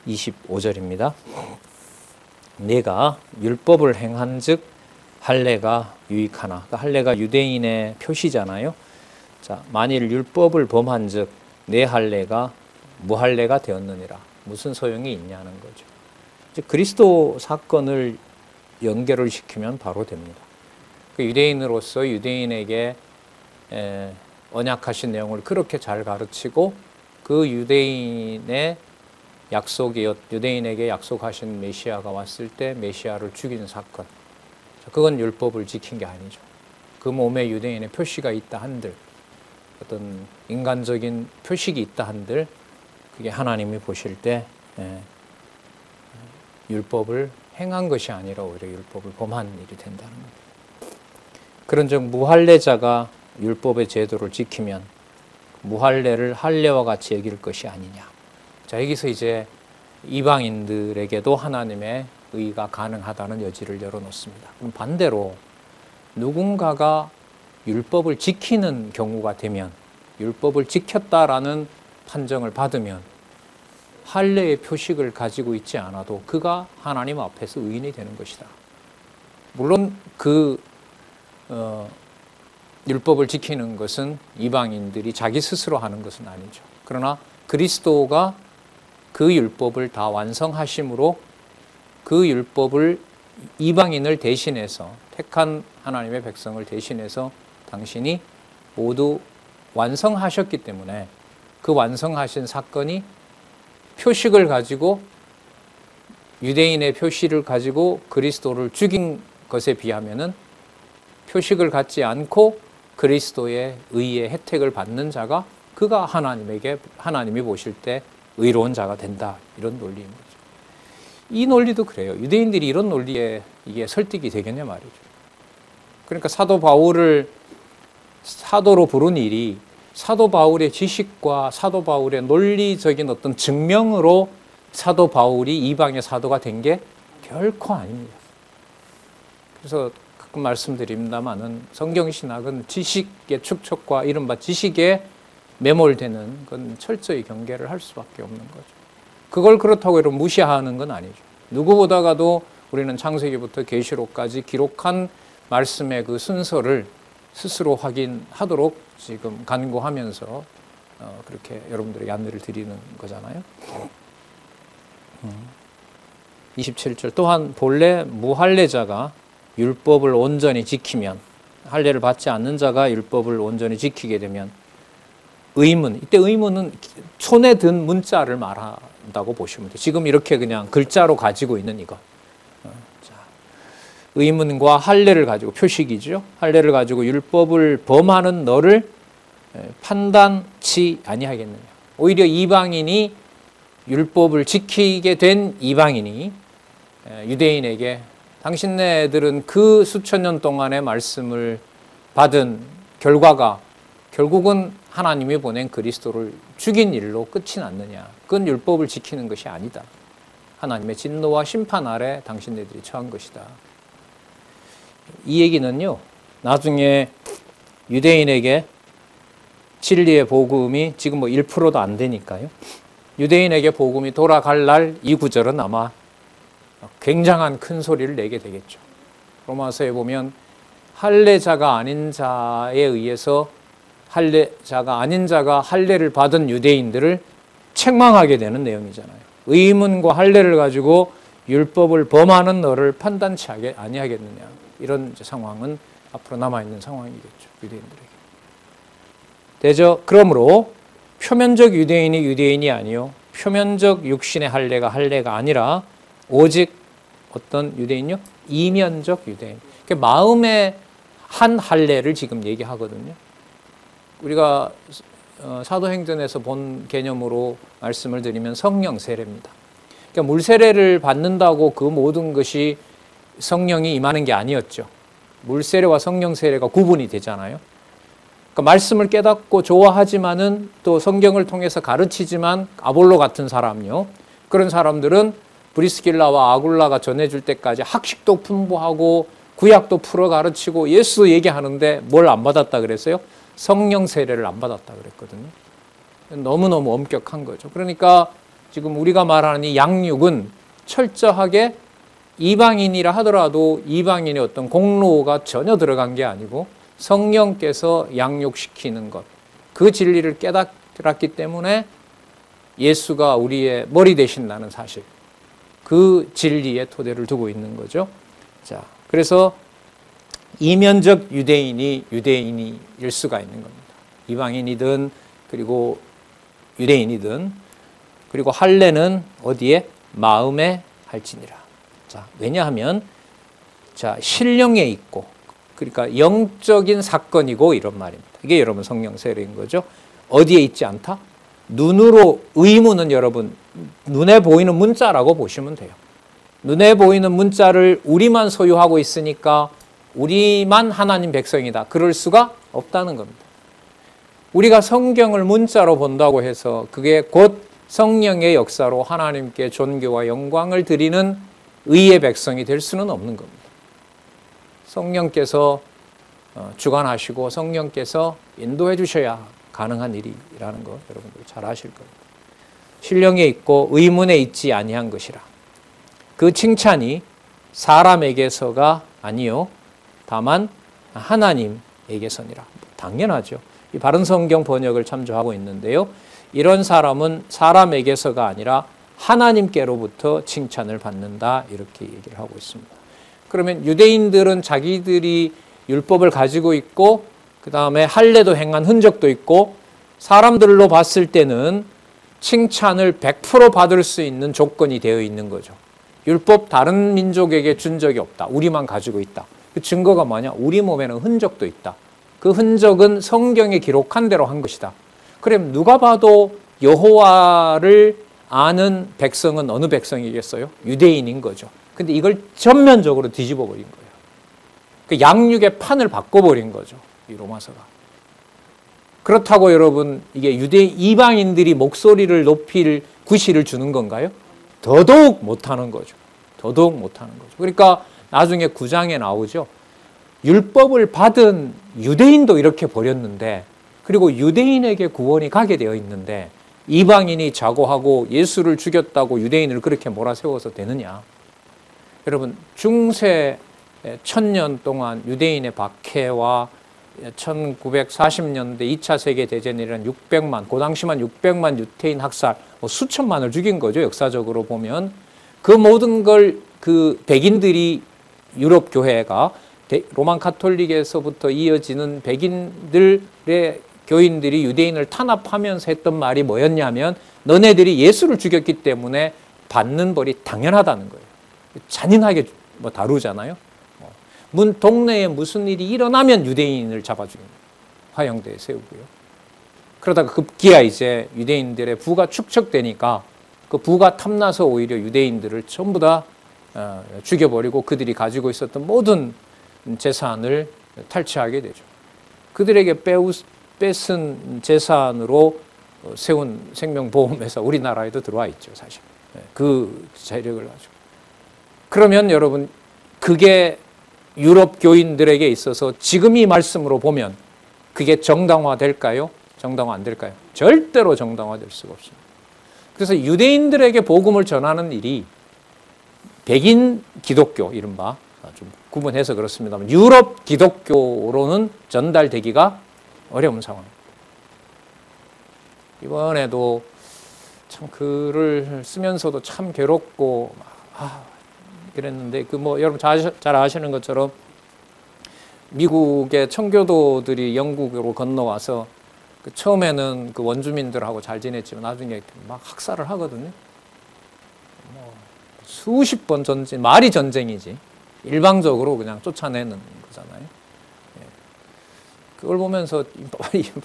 25절입니다. 내가 율법을 행한즉 할례가 유익하나. 그러니까 할례가 유대인의 표시잖아요. 자, 만일 율법을 범한즉 내 할례가 무할례가 되었느니라. 무슨 소용이 있냐는 거죠. 이제 그리스도 사건을 연결을 시키면 바로 됩니다. 그 유대인으로서 유대인에게 언약하신 내용을 그렇게 잘 가르치고 그 유대인의 유대인에게 약속하신 메시아가 왔을 때 메시아를 죽인 사건, 그건 율법을 지킨 게 아니죠. 그 몸에 유대인의 표시가 있다 한들, 어떤 인간적인 표식이 있다 한들, 그게 하나님이 보실 때 율법을 행한 것이 아니라 오히려 율법을 범한 일이 된다는 겁니다. 그런즉 무할례자가 율법의 제도를 지키면 무할례를 할례와 같이 여길 것이 아니냐. 자, 여기서 이제 이방인들에게도 하나님의 의가 가능하다는 여지를 열어놓습니다. 그럼 반대로 누군가가 율법을 지키는 경우가 되면, 율법을 지켰다라는 판정을 받으면 할례의 표식을 가지고 있지 않아도 그가 하나님 앞에서 의인이 되는 것이다. 물론 율법을 지키는 것은 이방인들이 자기 스스로 하는 것은 아니죠. 그러나 그리스도가 그 율법을 다 완성하심으로 그 율법을 이방인을 대신해서, 택한 하나님의 백성을 대신해서 당신이 모두 완성하셨기 때문에 그 완성하신 사건이 표식을 가지고, 유대인의 표시를 가지고 그리스도를 죽인 것에 비하면은 표식을 갖지 않고 그리스도의 의의 혜택을 받는 자가, 그가 하나님이 보실 때 의로운 자가 된다. 이런 논리인 거죠. 이 논리도 그래요. 유대인들이 이런 논리에 이게 설득이 되겠냐 말이죠. 그러니까 사도 바울을 사도로 부른 일이 사도 바울의 지식과 사도 바울의 논리적인 어떤 증명으로 사도 바울이 이방의 사도가 된 게 결코 아닙니다. 그래서 가끔 말씀드립니다마는 성경신학은 지식의 축적과 이른바 지식에 매몰되는 건 철저히 경계를 할 수밖에 없는 거죠. 그걸 그렇다고 여러분 무시하는 건 아니죠. 누구보다가도 우리는 창세기부터 계시록까지 기록한 말씀의 그 순서를 스스로 확인하도록 지금 간구하면서 그렇게 여러분들에게 안내를 드리는 거잖아요. 27절 또한 본래 무할례자가 율법을 온전히 지키면, 할례를 받지 않는 자가 율법을 온전히 지키게 되면 의문, 이때 의문은 손에 든 문자를 말한다고 보시면 돼요. 지금 이렇게 그냥 글자로 가지고 있는 이거. 의문과 할례를 가지고, 표식이죠. 할례를 가지고 율법을 범하는 너를 판단치 아니하겠느냐. 오히려 이방인이, 율법을 지키게 된 이방인이 유대인에게 당신네들은 그 수천 년 동안의 말씀을 받은 결과가 결국은 하나님이 보낸 그리스도를 죽인 일로 끝이 났느냐. 그건 율법을 지키는 것이 아니다. 하나님의 진노와 심판 아래 당신네들이 처한 것이다. 이 얘기는요, 나중에 유대인에게 진리의 복음이 지금 1%도 안 되니까요. 유대인에게 복음이 돌아갈 날 이 구절은 아마 굉장한 큰 소리를 내게 되겠죠. 로마서에 보면 할례자가 아닌 자에 의해서 할례자가 아닌 자가 할례를 받은 유대인들을 책망하게 되는 내용이잖아요. 의문과 할례를 가지고 율법을 범하는 너를 판단치 아니하겠느냐. 이런 상황은 앞으로 남아있는 상황이겠죠. 유대인들에게. 그러므로 표면적 유대인이 유대인이 아니요, 표면적 육신의 할례가 아니라 오직 어떤 유대인요? 이면적 유대인. 그러니까 마음의 한 할례를 지금 얘기하거든요. 우리가 사도행전에서 본 개념으로 말씀을 드리면 성령 세례입니다. 그러니까 물 세례를 받는다고 그 모든 것이 성령이 임하는 게 아니었죠. 물 세례와 성령 세례가 구분이 되잖아요. 그러니까 말씀을 깨닫고 좋아하지만은 또 성경을 통해서 가르치지만 아볼로 같은 사람요. 그런 사람들은 브리스길라와 아굴라가 전해줄 때까지 학식도 풍부하고 구약도 풀어 가르치고 예수 얘기하는데 뭘 안 받았다 그랬어요? 성령 세례를 안 받았다 그랬거든요. 너무너무 엄격한 거죠. 그러니까 지금 우리가 말하는 이 양육은 철저하게 이방인이라 하더라도 이방인의 어떤 공로가 전혀 들어간 게 아니고 성령께서 양육시키는 것, 그 진리를 깨달았기 때문에 예수가 우리의 머리 되신다는 사실, 그 진리의 토대를 두고 있는 거죠. 자, 그래서 이면적 유대인이 유대인일 수가 있는 겁니다. 이방인이든 그리고 유대인이든. 그리고 할례는 어디에? 마음에 할지니라. 자, 왜냐하면 자, 신령에 있고, 그러니까 영적인 사건이고 이런 말입니다. 이게 여러분 성령 세례인 거죠. 어디에 있지 않다? 눈으로, 의문은 여러분 눈에 보이는 문자라고 보시면 돼요. 눈에 보이는 문자를 우리만 소유하고 있으니까 우리만 하나님 백성이다, 그럴 수가 없다는 겁니다. 우리가 성경을 문자로 본다고 해서 그게 곧 성령의 역사로 하나님께 존귀와 영광을 드리는 의의 백성이 될 수는 없는 겁니다. 성령께서 주관하시고 성령께서 인도해 주셔야 가능한 일이라는 거 여러분들 잘 아실 겁니다. 신령에 있고 의문에 있지 아니한 것이라. 그 칭찬이 사람에게서가 아니요 다만 하나님에게서니라. 당연하죠. 이 바른 성경 번역을 참조하고 있는데요. 이런 사람은 사람에게서가 아니라 하나님께로부터 칭찬을 받는다, 이렇게 얘기를 하고 있습니다. 그러면 유대인들은 자기들이 율법을 가지고 있고 그 다음에 할례도 행한 흔적도 있고 사람들로 봤을 때는 칭찬을 100% 받을 수 있는 조건이 되어 있는 거죠. 율법 다른 민족에게 준 적이 없다. 우리만 가지고 있다. 그 증거가 뭐냐? 우리 몸에는 흔적도 있다. 그 흔적은 성경에 기록한 대로 한 것이다. 그럼 누가 봐도 여호와를 아는 백성은 어느 백성이겠어요? 유대인인 거죠. 근데 이걸 전면적으로 뒤집어 버린 거예요. 그 양육의 판을 바꿔버린 거죠. 이 로마서가. 그렇다고 여러분 이게 이방인들이 목소리를 높일 구실을 주는 건가요? 더더욱 못하는 거죠. 더더욱 못하는 거죠. 그러니까 나중에 9장에 나오죠. 율법을 받은 유대인도 이렇게 버렸는데, 그리고 유대인에게 구원이 가게 되어 있는데 이방인이 자고하고 예수를 죽였다고 유대인을 그렇게 몰아세워서 되느냐? 여러분 중세 1000년 동안 유대인의 박해와 1940년대 2차 세계대전이라는 600만, 그 당시만 600만 유태인 학살, 수천만을 죽인 거죠. 역사적으로 보면. 그 모든 걸 그 백인들이, 유럽 교회가 로만 카톨릭에서부터 이어지는 백인들의 교인들이 유대인을 탄압하면서 했던 말이 뭐였냐면, 너네들이 예수를 죽였기 때문에 받는 벌이 당연하다는 거예요. 잔인하게 다루잖아요. 동네에 무슨 일이 일어나면 유대인을 잡아 죽입니다. 화형대에 세우고요. 그러다가 급기야 이제 유대인들의 부가 축적되니까 그 부가 탐나서 오히려 유대인들을 전부 다 죽여버리고 그들이 가지고 있었던 모든 재산을 탈취하게 되죠. 그들에게 뺏은 재산으로 세운 생명보험회사 우리나라에도 들어와 있죠, 사실. 그 재력을 가지고. 그러면 여러분, 그게 유럽 교인들에게 있어서 지금 이 말씀으로 보면 그게 정당화될까요? 정당화 안 될까요? 절대로 정당화될 수가 없습니다. 그래서 유대인들에게 복음을 전하는 일이 백인 기독교, 이른바 좀 구분해서 그렇습니다만 유럽 기독교로는 전달되기가 어려운 상황입니다. 이번에도 참 글을 쓰면서도 참 괴롭고 그랬는데, 여러분 잘 아시는 것처럼 미국의 청교도들이 영국으로 건너와서 처음에는 그 원주민들하고 잘 지냈지만 나중에 막 학살을 하거든요. 수십 번 전쟁, 말이 전쟁이지. 일방적으로 그냥 쫓아내는 거잖아요. 그걸 보면서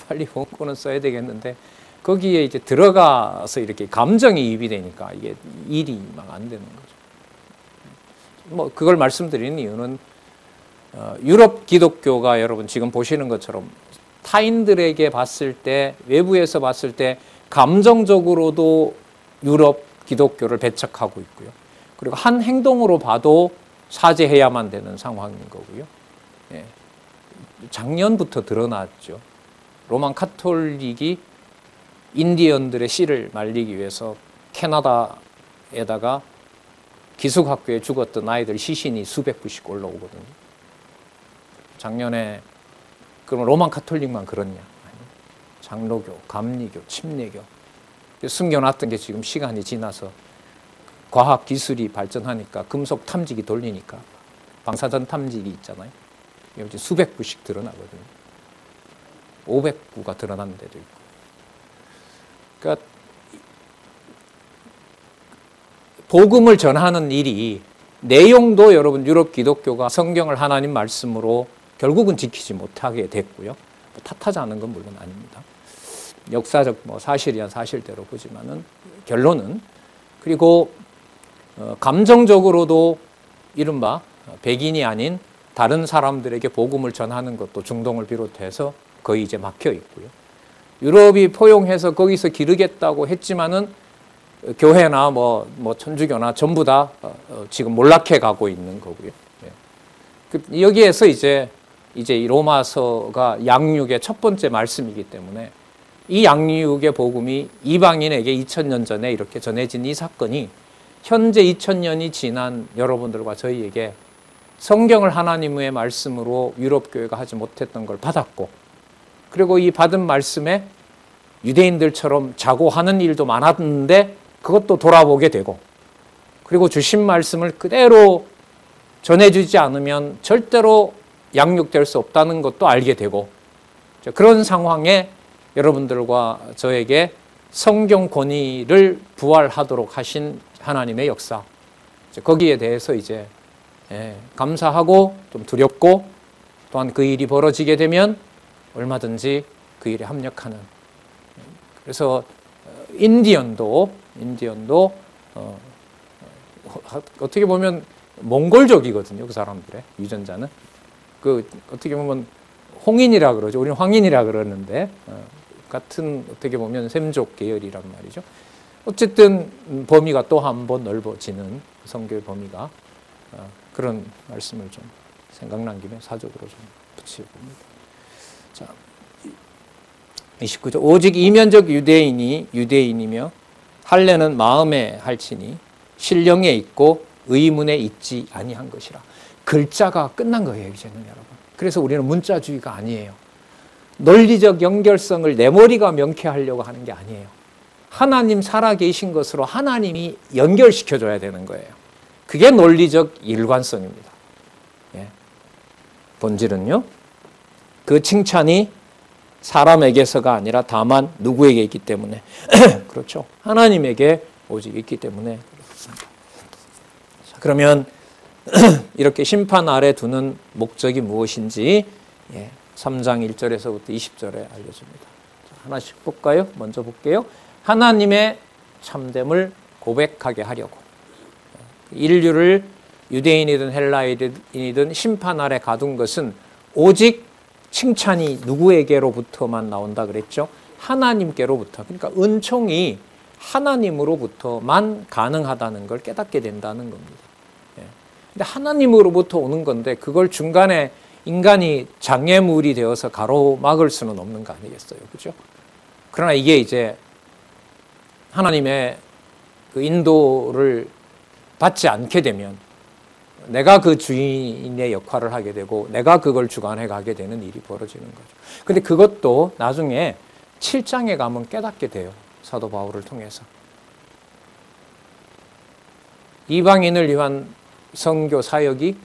빨리 원고는 써야 되겠는데, 거기에 이제 들어가서 이렇게 감정이입이 되니까 이게 일이 막 안 되는 거죠. 그걸 말씀드리는 이유는 유럽 기독교가 여러분 지금 보시는 것처럼 타인들에게 봤을 때, 외부에서 봤을 때 감정적으로도 유럽 기독교를 배척하고 있고요. 그리고 한 행동으로 봐도 사죄해야만 되는 상황인 거고요. 작년부터 드러났죠. 로만 카톨릭이 인디언들의 씨를 말리기 위해서 캐나다에다가 기숙학교에 죽었던 아이들 시신이 수백 부씩 올라오거든요. 작년에 그럼 로만 카톨릭만 그렇냐? 장로교, 감리교, 침례교 숨겨놨던 게 지금 시간이 지나서 과학 기술이 발전하니까 금속 탐지기 돌리니까 방사선 탐지기 있잖아요. 이게 수백 부씩 드러나거든요. 500구가 드러나는 데도 있고. 그러니까 복음을 전하는 일이 내용도 여러분 유럽 기독교가 성경을 하나님 말씀으로 결국은 지키지 못하게 됐고요. 탓하지 않은 건 물론 아닙니다. 역사적 사실이야 사실대로 보지만은 결론은 그리고 감정적으로도 이른바 백인이 아닌 다른 사람들에게 복음을 전하는 것도 중동을 비롯해서 거의 이제 막혀 있고요. 유럽이 포용해서 거기서 기르겠다고 했지만은 교회나 천주교나 전부 다 지금 몰락해 가고 있는 거고요. 여기에서 이제 이 로마서가 양육의 첫 번째 말씀이기 때문에 이 양육의 복음이 이방인에게 2000년 전에 이렇게 전해진 이 사건이 현재 2000년이 지난 여러분들과 저희에게 성경을 하나님의 말씀으로 유럽 교회가 하지 못했던 걸 받았고, 그리고 이 받은 말씀에 유대인들처럼 자고하는 일도 많았는데 그것도 돌아보게 되고, 그리고 주신 말씀을 그대로 전해주지 않으면 절대로 양육될 수 없다는 것도 알게 되고, 그런 상황에 여러분들과 저에게 성경 권위를 부활하도록 하신 하나님의 역사, 거기에 대해서 이제 감사하고 좀 두렵고, 또한 그 일이 벌어지게 되면 얼마든지 그 일에 합력하는. 그래서 인디언도 어떻게 보면 몽골족이거든요. 그 사람들의 유전자는 어떻게 보면 홍인이라 그러죠. 우리는 황인이라 그러는데 같은 어떻게 보면 셈족 계열이란 말이죠. 어쨌든 범위가 또 한 번 넓어지는 성교의 범위가, 그런 말씀을 좀 생각난 김에 사적으로 좀 붙여봅니다. 자, 29절. 오직 이면적 유대인이 유대인이며 할례는 마음에 할지니 신령에 있고 의문에 있지 아니한 것이라. 글자가 끝난 거예요, 이제는 여러분. 그래서 우리는 문자주의가 아니에요. 논리적 연결성을 내 머리가 명쾌하려고 하는 게 아니에요. 하나님 살아계신 것으로 하나님이 연결시켜줘야 되는 거예요. 그게 논리적 일관성입니다. 본질은요, 그 칭찬이 사람에게서가 아니라 다만 누구에게 있기 때문에 그렇죠. 하나님에게 오직 있기 때문에 그렇습니다. 자, 그러면 이렇게 심판 아래 두는 목적이 무엇인지 3장 1절에서부터 20절에 알려줍니다. 하나씩 볼까요? 먼저 볼게요. 하나님의 참됨을 고백하게 하려고. 인류를 유대인이든 헬라인이든 심판 아래 가둔 것은 오직 칭찬이 누구에게로부터만 나온다 그랬죠? 하나님께로부터. 그러니까 은총이 하나님으로부터만 가능하다는 걸 깨닫게 된다는 겁니다. 근데 하나님으로부터 오는 건데 그걸 중간에 인간이 장애물이 되어서 가로막을 수는 없는 거 아니겠어요? 그죠? 그러나 이게 이제 하나님의 그 인도를 받지 않게 되면 내가 그 주인의 역할을 하게 되고 내가 그걸 주관해 가게 되는 일이 벌어지는 거죠. 근데 그것도 나중에 7장에 가면 깨닫게 돼요. 사도 바울을 통해서. 이방인을 위한 선교 사역이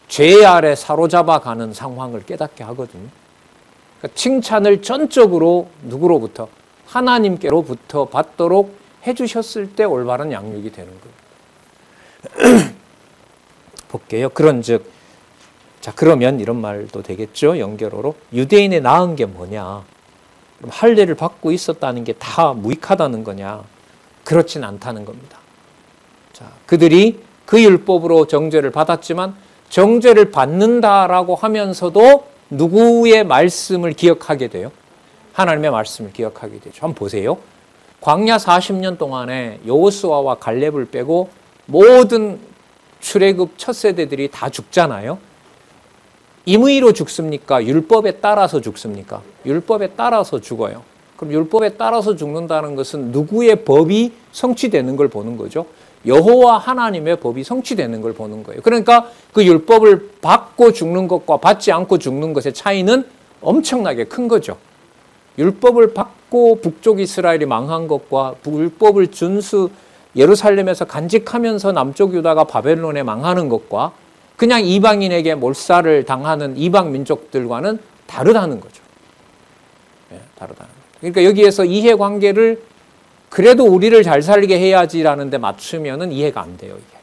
죄 아래 사로잡아가는 상황을 깨닫게 하거든요. 그러니까 칭찬을 전적으로 누구로부터? 하나님께로부터 받도록 해주셨을 때 올바른 양육이 되는 거예요. 볼게요. 그런즉, 자 그러면 이런 말도 되겠죠. 연결어로 유대인의 나은 게 뭐냐? 그럼 할례를 받고 있었다는 게 다 무익하다는 거냐? 그렇진 않다는 겁니다. 자, 그들이 그 율법으로 정죄를 받았지만 정죄를 받는다라고 하면서도 누구의 말씀을 기억하게 돼요? 하나님의 말씀을 기억하게 되죠. 한번 보세요. 광야 40년 동안에 여호수아와 갈렙을 빼고 모든 출애굽 첫 세대들이 다 죽잖아요. 임의로 죽습니까? 율법에 따라서 죽습니까? 율법에 따라서 죽어요. 그럼 율법에 따라서 죽는다는 것은 누구의 법이 성취되는 걸 보는 거죠. 여호와 하나님의 법이 성취되는 걸 보는 거예요. 그러니까 그 율법을 받고 죽는 것과 받지 않고 죽는 것의 차이는 엄청나게 큰 거죠. 율법을 받고 북쪽 이스라엘이 망한 것과 율법을 준수 예루살렘에서 간직하면서 남쪽 유다가 바벨론에 망하는 것과 그냥 이방인에게 몰살을 당하는 이방 민족들과는 다르다는 거죠. 네, 다르다는 거죠. 그러니까 여기에서 이해관계를 그래도 우리를 잘 살게 해야지라는 데 맞추면은 이해가 안 돼요, 이게.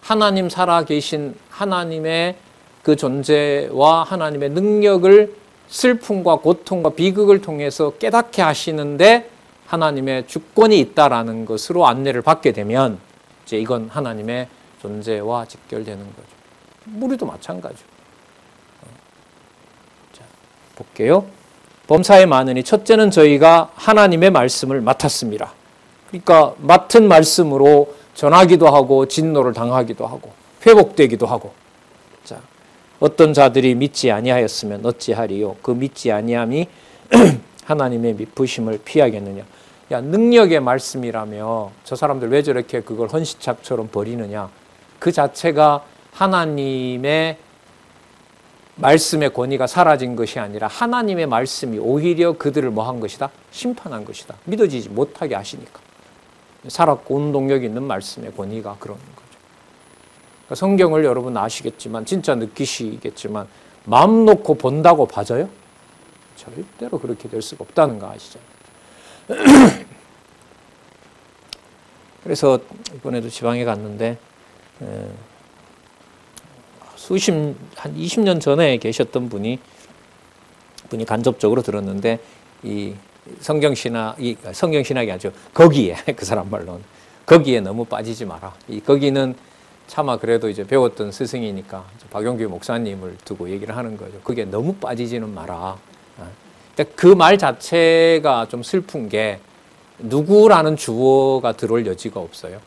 하나님 살아계신 하나님의 그 존재와 하나님의 능력을 슬픔과 고통과 비극을 통해서 깨닫게 하시는데 하나님의 주권이 있다라는 것으로 안내를 받게 되면 이제 이건 하나님의 존재와 직결되는 거죠. 우리도 마찬가지죠. 자, 볼게요. 범사에 많으니 첫째는 저희가 하나님의 말씀을 맡았습니다. 그러니까 맡은 말씀으로 전하기도 하고 진노를 당하기도 하고 회복되기도 하고. 자, 어떤 자들이 믿지 아니하였으면 어찌하리요? 그 믿지 아니함이 하나님의 미쁘심을 피하겠느냐? 야, 능력의 말씀이라며 저 사람들 왜 저렇게 그걸 헌시착처럼 버리느냐? 그 자체가 하나님의 말씀의 권위가 사라진 것이 아니라 하나님의 말씀이 오히려 그들을 뭐 한 것이다? 심판한 것이다. 믿어지지 못하게 하시니까. 살았고 운동력 있는 말씀의 권위가 그런 거죠. 그러니까 성경을 여러분 아시겠지만 진짜 느끼시겠지만 마음 놓고 본다고 봐져요? 절대로 그렇게 될 수가 없다는 거 아시죠? 그래서 이번에도 지방에 갔는데 한 20년 전에 계셨던 분이 간접적으로 들었는데 이 성경신학이 아니죠. 거기에 그 사람 말로는 거기에 너무 빠지지 마라. 거기는 차마 그래도 이제 배웠던 스승이니까 박용규 목사님을 두고 얘기를 하는 거죠. 그게 너무 빠지지는 마라. 그 말 자체가 좀 슬픈 게 누구라는 주어가 들어올 여지가 없어요.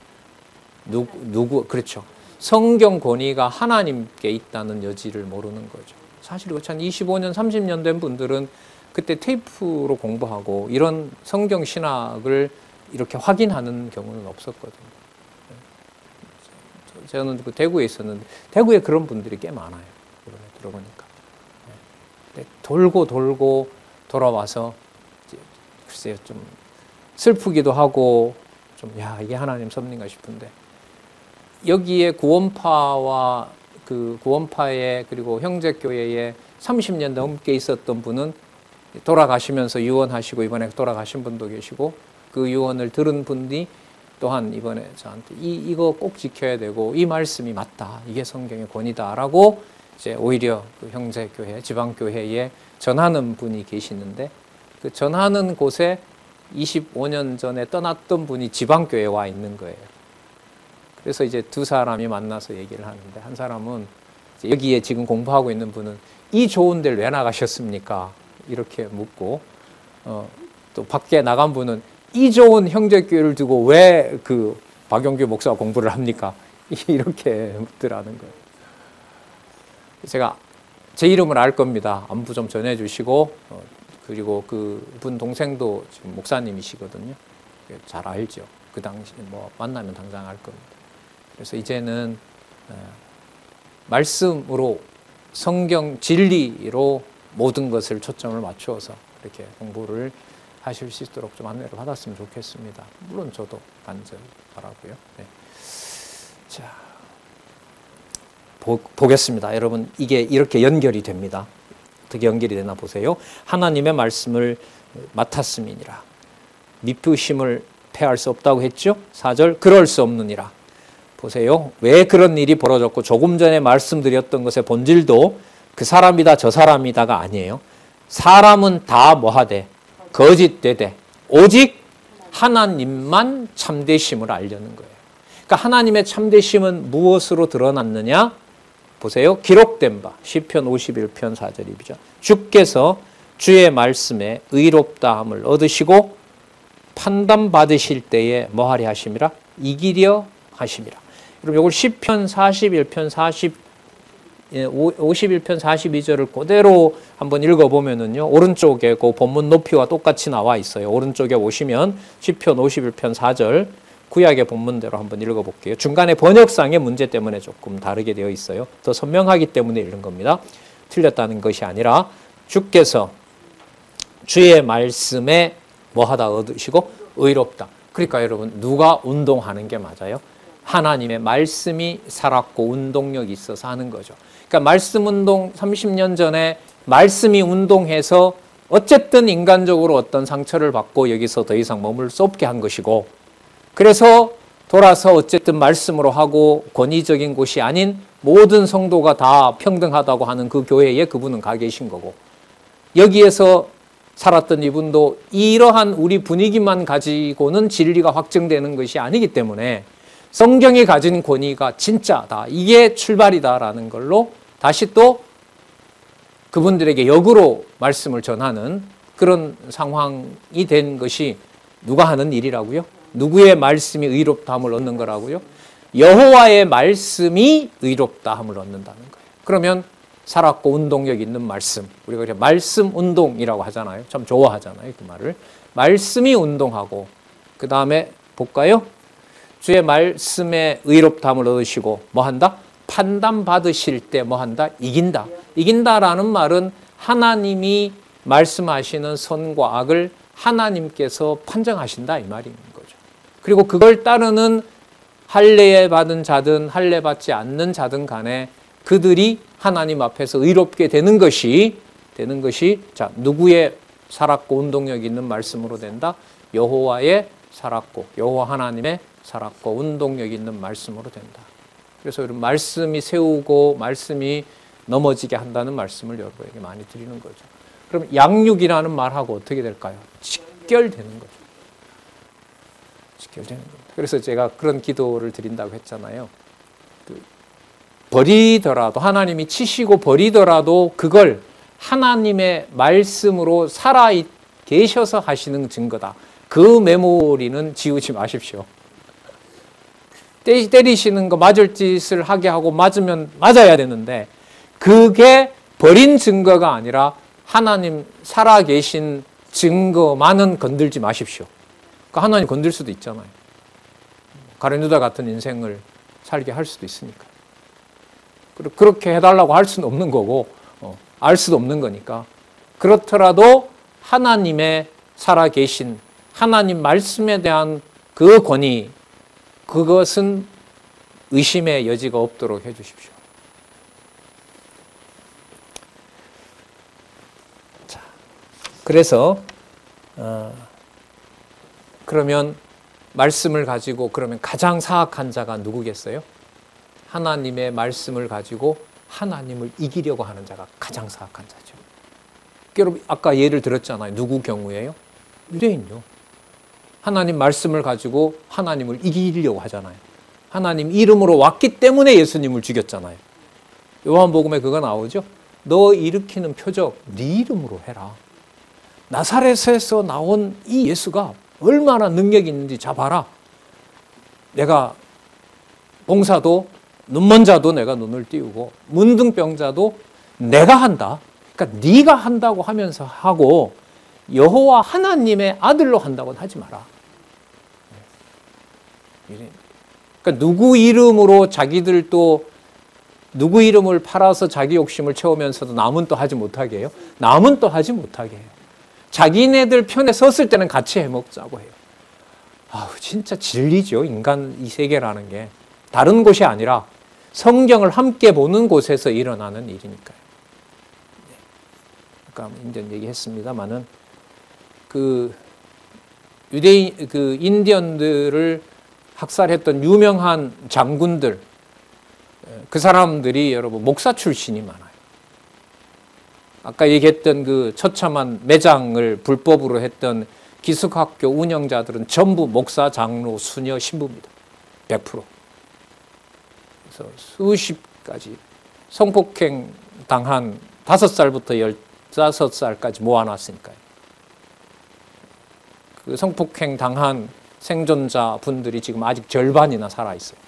누구 그렇죠. 성경 권위가 하나님께 있다는 여지를 모르는 거죠. 사실 이거 한 25년, 30년 된 분들은 그때 테이프로 공부하고 이런 성경 신학을 이렇게 확인하는 경우는 없었거든요. 저는 그 대구에 있었는데 대구에 그런 분들이 꽤 많아요. 들어보니까. 돌고 돌아와서 글쎄요 좀 슬프기도 하고 좀 야 이게 하나님 섭리인가 싶은데 여기에 구원파와 그 구원파에 그리고 형제교회에 30년 넘게 있었던 분은 돌아가시면서 유언하시고 이번에 돌아가신 분도 계시고 그 유언을 들은 분이 또한 이번에 저한테 이거 꼭 지켜야 되고 이 말씀이 맞다. 이게 성경의 권위다라고 이제 오히려 그 형제교회, 지방교회에 전하는 분이 계시는데 그 전하는 곳에 25년 전에 떠났던 분이 지방교회에 와 있는 거예요. 그래서 이제 두 사람이 만나서 얘기를 하는데 한 사람은 여기에 지금 공부하고 있는 분은 이 좋은 데를 왜 나가셨습니까? 이렇게 묻고 또 밖에 나간 분은 이 좋은 형제교회를 두고 왜 그 박용규 목사가 공부를 합니까? 이렇게 묻더라는 거예요. 제가 제 이름을 알 겁니다. 안부 좀 전해주시고 그리고 그분 동생도 지금 목사님이시거든요. 잘 알죠. 그 당시 뭐 만나면 당장 알 겁니다. 그래서 이제는 말씀으로 성경 진리로 모든 것을 초점을 맞추어서 이렇게 공부를 하실 수 있도록 좀 안내를 받았으면 좋겠습니다. 물론 저도 간절히 바라고요. 네. 자, 보겠습니다. 여러분 이게 이렇게 연결이 됩니다. 어떻게 연결이 되나 보세요. 하나님의 말씀을 맡았음이니라. 미쁘심을 패할 수 없다고 했죠. 4절 그럴 수 없느니라. 보세요. 왜 그런 일이 벌어졌고 조금 전에 말씀드렸던 것의 본질도 그 사람이다 저 사람이다가 아니에요. 사람은 다 뭐하되 거짓되되 오직 하나님만 참되심을 알려는 거예요. 그러니까 하나님의 참되심은 무엇으로 드러났느냐? 보세요. 기록된 바 시편 51편 4절이죠. 주께서 주의 말씀에 의롭다함을 얻으시고 판단받으실 때에 뭐하리 하심이라? 이기려 하심이라. 그럼 이걸 시편 41편 51편 42절을 그대로 한번 읽어보면은요, 오른쪽에 그 본문 높이와 똑같이 나와 있어요. 오른쪽에 보시면 시편 51편 4절 구약의 본문대로 한번 읽어볼게요. 중간에 번역상의 문제 때문에 조금 다르게 되어 있어요. 더 선명하기 때문에 읽는 겁니다. 틀렸다는 것이 아니라 주께서 주의 말씀에 뭐하다 얻으시고 의롭다. 그러니까 여러분, 누가 운동하는 게 맞아요? 하나님의 말씀이 살았고 운동력이 있어서 하는 거죠. 그러니까 말씀 운동, 30년 전에 말씀이 운동해서 어쨌든 인간적으로 어떤 상처를 받고 여기서 더 이상 머물 수 없게 한 것이고, 그래서 돌아서 어쨌든 말씀으로 하고 권위적인 곳이 아닌 모든 성도가 다 평등하다고 하는 그 교회에 그분은 가 계신 거고, 여기에서 살았던 이분도 이러한 우리 분위기만 가지고는 진리가 확증되는 것이 아니기 때문에 성경이 가진 권위가 진짜다, 이게 출발이다라는 걸로 다시 또 그분들에게 역으로 말씀을 전하는 그런 상황이 된 것이 누가 하는 일이라고요? 누구의 말씀이 의롭다함을 얻는 거라고요? 여호와의 말씀이 의롭다함을 얻는다는 거예요. 그러면 살았고 운동력 있는 말씀, 우리가 말씀 운동이라고 하잖아요. 참 좋아하잖아요, 그 말을. 말씀이 운동하고, 그 다음에 볼까요? 주의 말씀에 의롭다함을 얻으시고 뭐 한다? 판단받으실 때 뭐 한다? 이긴다. 이긴다라는 말은 하나님이 말씀하시는 선과 악을 하나님께서 판정하신다, 이 말인 거죠. 그리고 그걸 따르는 할례 받은 자든 할례 받지 않는 자든 간에 그들이 하나님 앞에서 의롭게 되는 것이 자, 누구의 살았고 운동력 있는 말씀으로 된다? 여호와의 살았고, 여호와 하나님의 살았고 운동력 있는 말씀으로 된다. 그래서 여러분, 말씀이 세우고 말씀이 넘어지게 한다는 말씀을 여러분에게 많이 드리는 거죠. 그럼 양육이라는 말하고 어떻게 될까요? 직결되는 거죠. 직결되는 겁니다. 그래서 제가 그런 기도를 드린다고 했잖아요. 버리더라도, 하나님이 치시고 버리더라도 그걸 하나님의 말씀으로 살아 계셔서 하시는 증거다. 그 메모리는 지우지 마십시오. 때리시는 거, 맞을 짓을 하게 하고 맞으면 맞아야 되는데 그게 버린 증거가 아니라 하나님 살아계신 증거만은 건들지 마십시오. 그러니까 하나님 건들 수도 있잖아요. 가룟유다 같은 인생을 살게 할 수도 있으니까. 그렇게 해달라고 할 수는 없는 거고, 알 수도 없는 거니까. 그렇더라도 하나님의 살아계신 하나님 말씀에 대한 그 권위, 그것은 의심의 여지가 없도록 해주십시오. 자, 그래서 그러면 말씀을 가지고 그러면 가장 사악한 자가 누구겠어요? 하나님의 말씀을 가지고 하나님을 이기려고 하는 자가 가장 사악한 자죠. 여러분, 아까 예를 들었잖아요. 누구 경우예요? 유대인요. 하나님 말씀을 가지고 하나님을 이기려고 하잖아요. 하나님 이름으로 왔기 때문에 예수님을 죽였잖아요. 요한복음에 그거 나오죠. 너 일으키는 표적 네 이름으로 해라. 나사렛에서 나온 이 예수가 얼마나 능력이 있는지 잡아라. 내가 봉사도 눈먼 자도 내가 눈을 띄우고 문둥병자도 내가 한다. 그러니까 네가 한다고 하면서 하고 여호와 하나님의 아들로 한다고는 하지 마라. 그러니까 누구 이름으로 자기들도 누구 이름을 팔아서 자기 욕심을 채우면서도 남은 또 하지 못하게 해요. 남은 또 하지 못하게 해요. 자기네들 편에 섰을 때는 같이 해먹자고 해요. 아우, 진짜 진리죠. 인간 이 세계라는 게. 다른 곳이 아니라 성경을 함께 보는 곳에서 일어나는 일이니까요. 아까 이제 얘기했습니다만은 그 유대인, 그 인디언들을 학살했던 유명한 장군들, 그 사람들이 여러분 목사 출신이 많아요. 아까 얘기했던 그 처참한 매장을 불법으로 했던 기숙학교 운영자들은 전부 목사, 장로, 수녀, 신부입니다. 100%. 그래서 수십 가지 성폭행 당한 5살부터 15살까지 모아놨으니까요. 그 성폭행 당한 생존자 분들이 지금 아직 절반이나 살아있어요.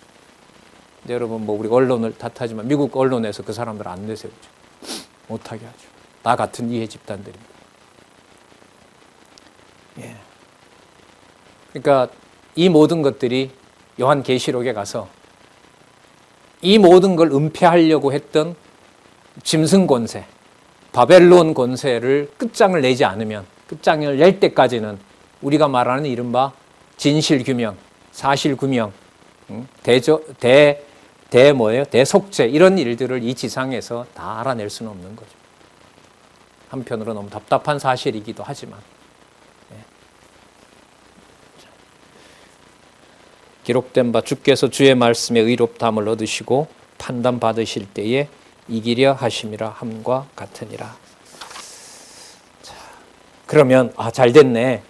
여러분 뭐 우리가 언론을 탓하지만 미국 언론에서 그 사람들 안 내세우죠. 못하게 하죠. 다 같은 이해 집단들입니다. 예. 그러니까 이 모든 것들이 요한계시록에 가서 이 모든 걸 은폐하려고 했던 짐승 권세, 바벨론 권세를 끝장을 내지 않으면, 끝장을 낼 때까지는 우리가 말하는 이른바 진실규명, 사실규명, 대속죄 이런 일들을 이 지상에서 다 알아낼 수는 없는 거죠. 한편으로 너무 답답한 사실이기도 하지만. 기록된 바 주께서 주의 말씀에 의롭다함을 얻으시고 판단받으실 때에 이기려 하심이라 함과 같으니라. 자, 그러면 잘 됐네.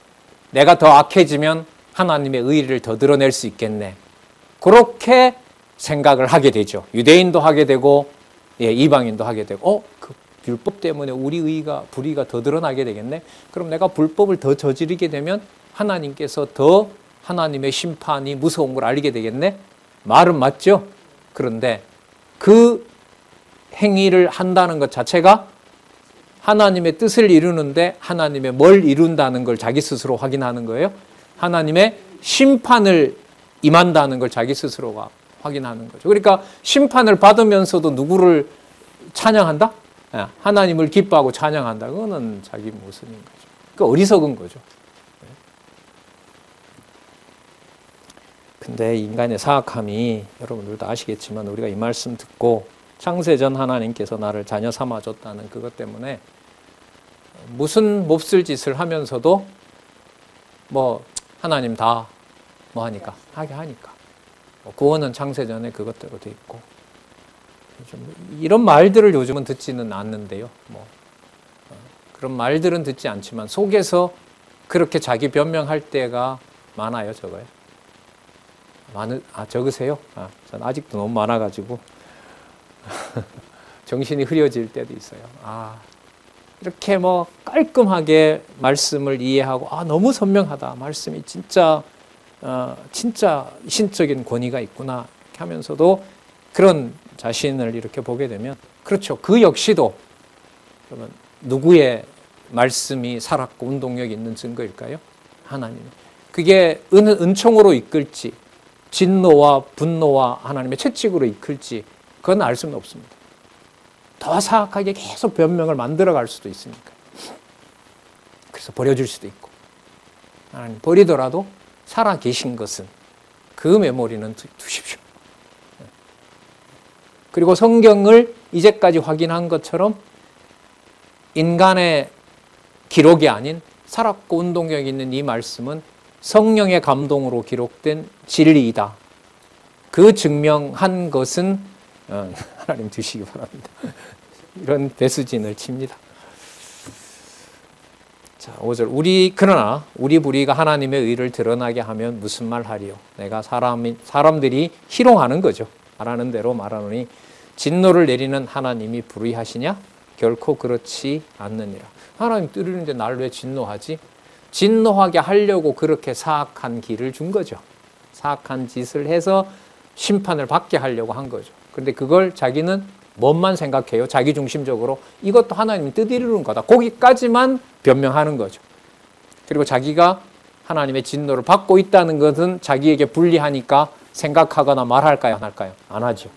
내가 더 악해지면 하나님의 의를 더 드러낼 수 있겠네. 그렇게 생각을 하게 되죠. 유대인도 하게 되고 이방인도 하게 되고 그 율법 때문에 우리 불의가 더 드러나게 되겠네. 그럼 내가 불법을 더 저지르게 되면 하나님께서 더 하나님의 심판이 무서운 걸 알게 되겠네? 말은 맞죠? 그런데 그 행위를 한다는 것 자체가 하나님의 뜻을 이루는데 하나님의 뭘 이룬다는 걸 자기 스스로 확인하는 거예요. 하나님의 심판을 임한다는 걸 자기 스스로가 확인하는 거죠. 그러니까 심판을 받으면서도 누구를 찬양한다? 하나님을 기뻐하고 찬양한다. 그거는 자기 모습인 거죠. 그러니까 어리석은 거죠. 근데 인간의 사악함이 여러분들도 아시겠지만 우리가 이 말씀 듣고 창세전 하나님께서 나를 자녀 삼아줬다는 그것 때문에 무슨 몹쓸 짓을 하면서도 뭐 하나님 다 뭐 하니까 하게 하니까 구원은 창세전에 그것대로 돼 있고 이런 말들을 요즘은 듣지는 않는데요. 그런 말들은 듣지 않지만 속에서 그렇게 자기 변명할 때가 많아요. 적어요. 적으세요? 전 아직도 너무 많아가지고 정신이 흐려질 때도 있어요. 이렇게 깔끔하게 말씀을 이해하고 너무 선명하다. 말씀이 진짜 신적인 권위가 있구나. 이렇게 하면서도 그런 자신을 이렇게 보게 되면 그렇죠. 그 역시도 그러면 누구의 말씀이 살았고 운동력이 있는 증거일까요? 하나님. 그게 은총으로 이끌지 진노와 분노와 하나님의 채찍으로 이끌지 그건 알 수는 없습니다. 더 사악하게 계속 변명을 만들어갈 수도 있으니까. 그래서 버려줄 수도 있고 하나님 버리더라도 살아계신 것은 그 메모리는 두십시오. 그리고 성경을 이제까지 확인한 것처럼 인간의 기록이 아닌 살았고 운동력 있는 이 말씀은 성령의 감동으로 기록된 진리이다. 그 증명한 것은 하나님 드시기 바랍니다. 이런 배수진을 칩니다. 자, 5절. 그러나 우리 불의가 하나님의 의를 드러나게 하면 무슨 말 하리요? 내가 사람들이 희롱하는 거죠. 말하는 대로 말하노니 진노를 내리는 하나님이 불의하시냐? 결코 그렇지 않느니라. 하나님 뜨르는데 날 왜 진노하지? 진노하게 하려고 그렇게 사악한 길을 준 거죠. 사악한 짓을 해서 심판을 받게 하려고 한 거죠. 그런데 그걸 자기는 뭔만 생각해요? 자기중심적으로 이것도 하나님이 뜻 이루는 거다. 거기까지만 변명하는 거죠. 그리고 자기가 하나님의 진노를 받고 있다는 것은 자기에게 불리하니까 생각하거나 말할까요? 안 할까요? 안 하죠.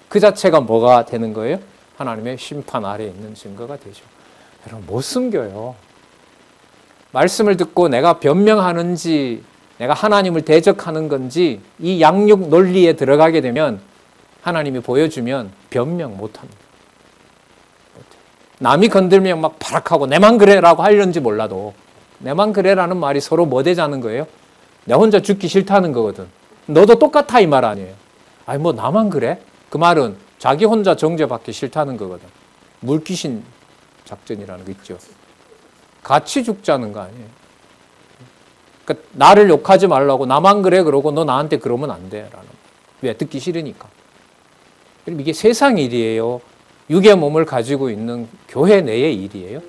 그 자체가 뭐가 되는 거예요? 하나님의 심판 아래에 있는 증거가 되죠. 여러분 못 숨겨요. 말씀을 듣고 내가 변명하는지 내가 하나님을 대적하는 건지 이 양육 논리에 들어가게 되면 하나님이 보여주면 변명 못합니다. 남이 건들면 막 발악하고 내만 그래라고 하려는지 몰라도 내만 그래라는 말이 서로 뭐 되자는 거예요? 내 혼자 죽기 싫다는 거거든. 너도 똑같아 이 말 아니에요. 아니 뭐 나만 그래? 그 말은 자기 혼자 정죄받기 싫다는 거거든. 물귀신 작전이라는 거 있죠. 같이 죽자는 거 아니에요. 그러니까 나를 욕하지 말라고 나만 그래 그러고 너 나한테 그러면 안 돼 라는. 왜? 듣기 싫으니까. 그럼 이게 세상 일이에요. 육의 몸을 가지고 있는 교회 내의 일이에요.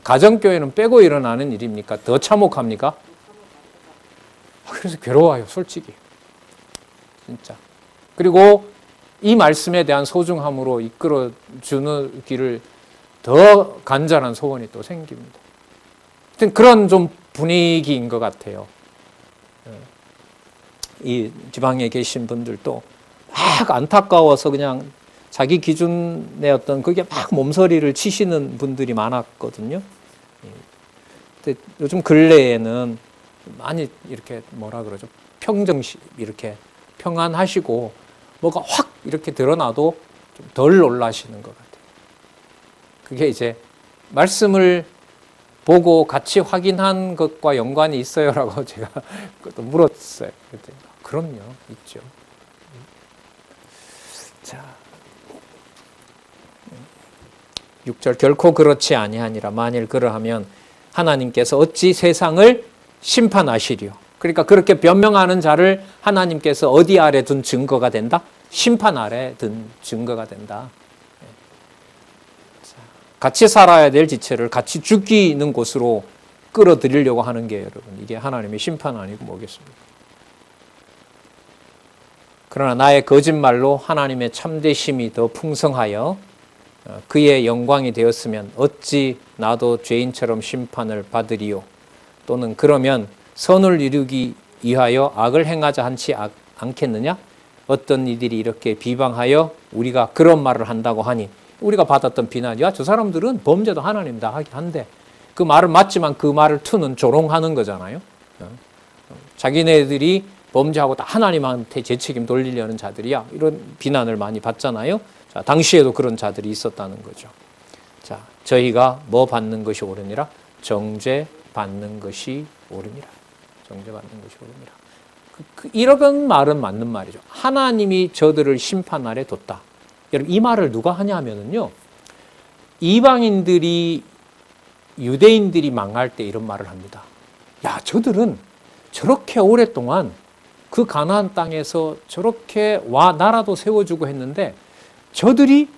가정교회는 빼고 일어나는 일입니까? 더 참혹합니까? 그래서 괴로워요, 솔직히. 진짜. 그리고 이 말씀에 대한 소중함으로 이끌어 주는 길을 더 간절한 소원이 또 생깁니다. 하여튼 그런 좀 분위기인 것 같아요. 이 지방에 계신 분들도 막 안타까워서 그냥 자기 기준의 어떤 그게 막 몸서리를 치시는 분들이 많았거든요. 근데 요즘 근래에는 많이 이렇게 뭐라 그러죠? 이렇게 평안하시고 뭐가 확 이렇게 드러나도 좀 덜 놀라시는 것 같아요. 그게 이제 말씀을 보고 같이 확인한 것과 연관이 있어요라고 제가 또 물었어요. 그랬더니 그럼요, 있죠. 자, 6절 결코 그렇지 아니하니라. 만일 그러하면 하나님께서 어찌 세상을 심판하시리요. 그러니까 그렇게 변명하는 자를 하나님께서 어디 아래 둔 증거가 된다? 심판 아래 둔 증거가 된다. 같이 살아야 될 지체를 같이 죽이는 곳으로 끌어들이려고 하는 게 여러분 이게 하나님의 심판 아니고 뭐겠습니까? 그러나 나의 거짓말로 하나님의 참되심이 더 풍성하여 그의 영광이 되었으면 어찌 나도 죄인처럼 심판을 받으리요. 또는 그러면 선을 이루기 위하여 악을 행하자 한치 않겠느냐? 어떤 이들이 이렇게 비방하여 우리가 그런 말을 한다고 하니 우리가 받았던 비난이야 저 사람들은 범죄도 하나님 다 하긴 한데 그 말은 맞지만 그 말을 투는 조롱하는 거잖아요. 자기네들이 범죄하고 다 하나님한테 죄책임 돌리려는 자들이야 이런 비난을 많이 받잖아요. 자, 당시에도 그런 자들이 있었다는 거죠. 자, 저희가 뭐 받는 것이 옳으니라? 정죄받는 것이 옳으니라. 정죄받는 것이 옳으니라. 이런 말은 맞는 말이죠. 하나님이 저들을 심판 아래 뒀다. 여러분 이 말을 누가 하냐 하면은요. 이방인들이 유대인들이 망할 때 이런 말을 합니다. 야, 저들은 저렇게 오랫동안 그 가나안 땅에서 저렇게 나라도 세워주고 했는데 저들이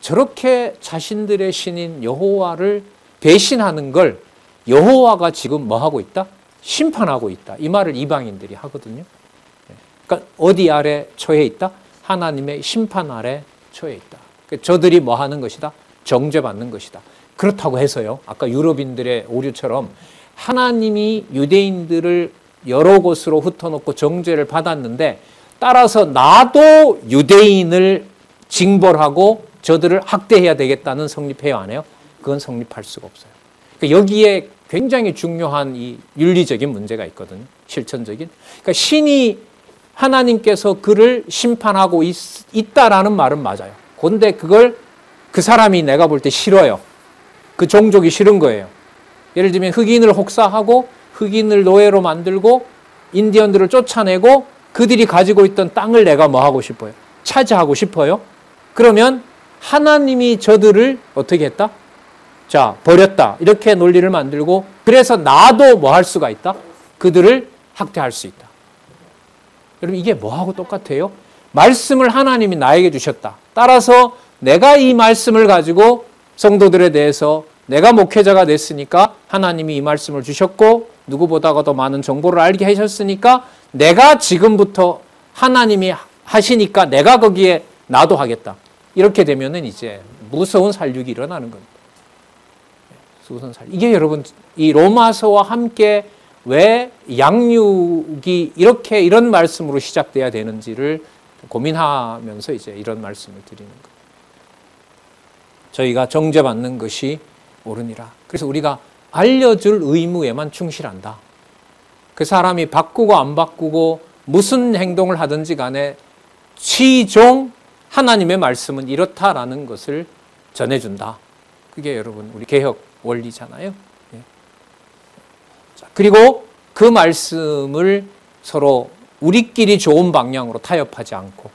저렇게 자신들의 신인 여호와를 배신하는 걸 여호와가 지금 뭐 하고 있다? 심판하고 있다. 이 말을 이방인들이 하거든요. 그러니까 어디 아래 처해 있다? 하나님의 심판 아래 처해 있다. 그러니까 저들이 뭐 하는 것이다? 정죄받는 것이다. 그렇다고 해서요. 아까 유럽인들의 오류처럼 하나님이 유대인들을 여러 곳으로 흩어놓고 정죄를 받았는데 따라서 나도 유대인을 징벌하고 저들을 학대해야 되겠다는 성립해요, 안 해요? 그건 성립할 수가 없어요. 그러니까 여기에 굉장히 중요한 이 윤리적인 문제가 있거든요. 실천적인. 그러니까 신이 하나님께서 그를 심판하고 있다라는 말은 맞아요. 그런데 그걸 그 사람이 내가 볼 때 싫어요. 그 종족이 싫은 거예요. 예를 들면 흑인을 혹사하고 흑인을 노예로 만들고 인디언들을 쫓아내고 그들이 가지고 있던 땅을 내가 뭐 하고 싶어요? 차지하고 싶어요. 그러면 하나님이 저들을 어떻게 했다? 자, 버렸다. 이렇게 논리를 만들고 그래서 나도 뭐 할 수가 있다? 그들을 학대할 수 있다. 여러분 이게 뭐하고 똑같아요? 말씀을 하나님이 나에게 주셨다. 따라서 내가 이 말씀을 가지고 성도들에 대해서 내가 목회자가 됐으니까 하나님이 이 말씀을 주셨고 누구보다가 더 많은 정보를 알게 하셨으니까 내가 지금부터 하나님이 하시니까 내가 거기에 나도 하겠다. 이렇게 되면은 이제 무서운 살육이 일어나는 겁니다. 무서운 살육. 이게 여러분 이 로마서와 함께 왜 양육이 이렇게 이런 말씀으로 시작돼야 되는지를 고민하면서 이제 이런 말씀을 드리는 거예요. 저희가 정죄받는 것이 옳으니라. 그래서 우리가 알려줄 의무에만 충실한다. 그 사람이 바꾸고 안 바꾸고 무슨 행동을 하든지 간에 최종 하나님의 말씀은 이렇다라는 것을 전해준다. 그게 여러분 우리 개혁 원리잖아요. 예. 자, 그리고 그 말씀을 서로 우리끼리 좋은 방향으로 타협하지 않고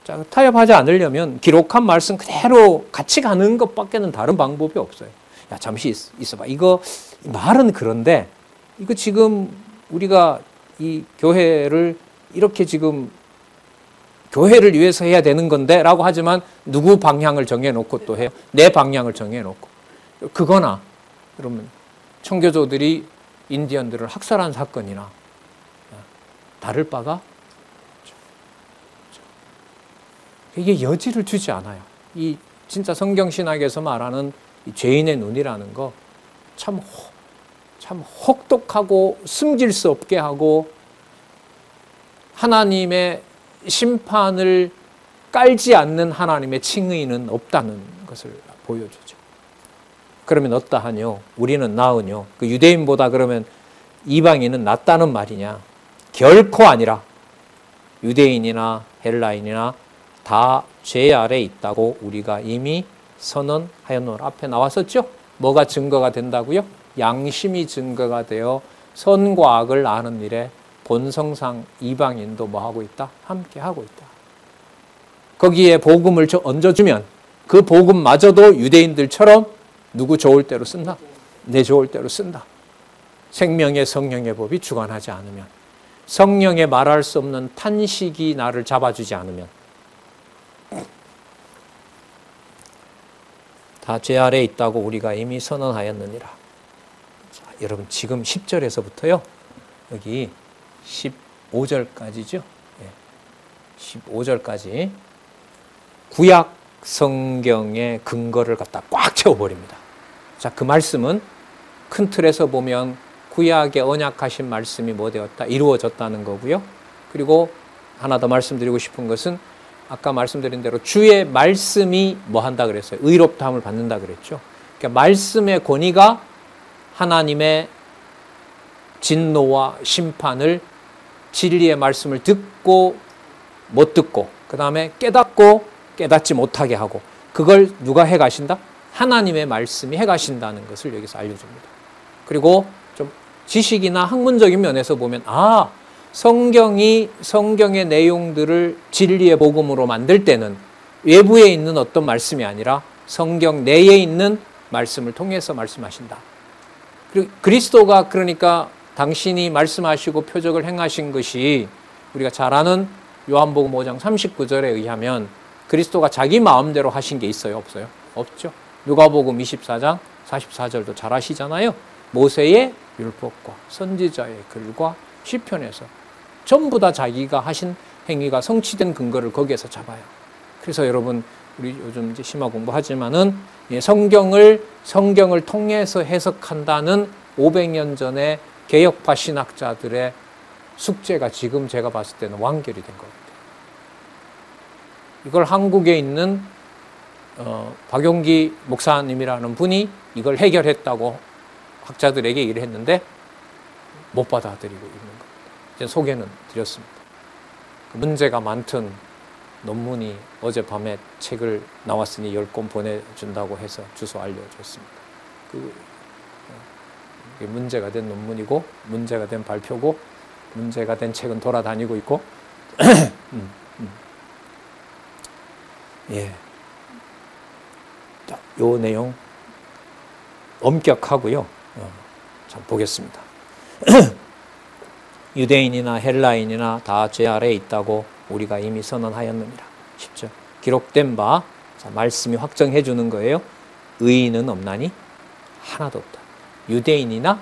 자, 타협하지 않으려면 기록한 말씀 그대로 같이 가는 것밖에는 다른 방법이 없어요. 야, 잠시 있어봐. 이거 말은 그런데 이거 지금 우리가 이 교회를 이렇게 지금 교회를 위해서 해야 되는 건데 라고 하지만 누구 방향을 정해놓고 또 해요? 내 방향을 정해놓고. 그거나 그러면 청교도들이 인디언들을 학살한 사건이나 다를 바가 이게 여지를 주지 않아요. 이 진짜 성경신학에서 말하는 이 죄인의 눈이라는 거 참 혹독하고 숨길 수 없게 하고 하나님의 심판을 깔지 않는 하나님의 칭의는 없다는 것을 보여주죠. 그러면 어떠하뇨? 우리는 나으뇨? 그 유대인보다 그러면 이방인은 낫다는 말이냐? 결코 아니라 유대인이나 헬라인이나 다 죄 아래 있다고 우리가 이미 선언하였노라. 앞에 나왔었죠? 뭐가 증거가 된다고요? 양심이 증거가 되어 선과 악을 아는 일에 본성상 이방인도 뭐 하고 있다? 함께 하고 있다. 거기에 복음을 얹어주면 그 복음마저도 유대인들처럼 누구 좋을 대로 쓴다? 내 좋을 대로 쓴다. 생명의 성령의 법이 주관하지 않으면, 성령의 말할 수 없는 탄식이 나를 잡아주지 않으면 다 죄 아래 있다고 우리가 이미 선언하였느니라. 자, 여러분 지금 10절에서부터요. 여기 15절까지죠. 15절까지 구약 성경의 근거를 갖다 꽉 채워버립니다. 자, 그 말씀은 큰 틀에서 보면 구약의 언약하신 말씀이 뭐 되었다? 이루어졌다는 거고요. 그리고 하나 더 말씀드리고 싶은 것은 아까 말씀드린 대로 주의 말씀이 뭐 한다 그랬어요? 의롭다함을 받는다 그랬죠. 그러니까 말씀의 권위가 하나님의 진노와 심판을 진리의 말씀을 듣고 못 듣고 그 다음에 깨닫고 깨닫지 못하게 하고 그걸 누가 해가신다? 하나님의 말씀이 해가신다는 것을 여기서 알려줍니다. 그리고 좀 지식이나 학문적인 면에서 보면 성경의 내용들을 진리의 복음으로 만들 때는 외부에 있는 어떤 말씀이 아니라 성경 내에 있는 말씀을 통해서 말씀하신다. 그리고 그리스도가 그러니까 당신이 말씀하시고 표적을 행하신 것이 우리가 잘 아는 요한복음 5장 39절에 의하면 그리스도가 자기 마음대로 하신 게 있어요? 없어요? 없죠. 누가복음 24장 44절도 잘 아시잖아요. 모세의 율법과 선지자의 글과 시편에서 전부 다 자기가 하신 행위가 성취된 근거를 거기에서 잡아요. 그래서 여러분 우리 요즘 이제 심화 공부하지만은 성경을 통해서 해석한다는 500년 전에 개혁파 신학자들의 숙제가 지금 제가 봤을 때는 완결이 된 겁니다. 이걸 한국에 있는 박용기 목사님이라는 분이 이걸 해결했다고 학자들에게 얘기를 했는데 못 받아들이고 있는 겁니다. 이제 소개는 드렸습니다. 문제가 많던 논문이 어젯밤에 책을 나왔으니 10권 보내준다고 해서 주소 알려줬습니다. 그게 문제가 된 논문이고 문제가 된 발표고 문제가 된 책은 돌아다니고 있고 예. 자, 요 내용 엄격하고요. 자, 보겠습니다. 유대인이나 헬라인이나 다 죄 아래에 있다고 우리가 이미 선언하였느니라. 10절. 기록된 바, 자, 말씀이 확정해 주는 거예요. 의인은 없나니 하나도 없다. 유대인이나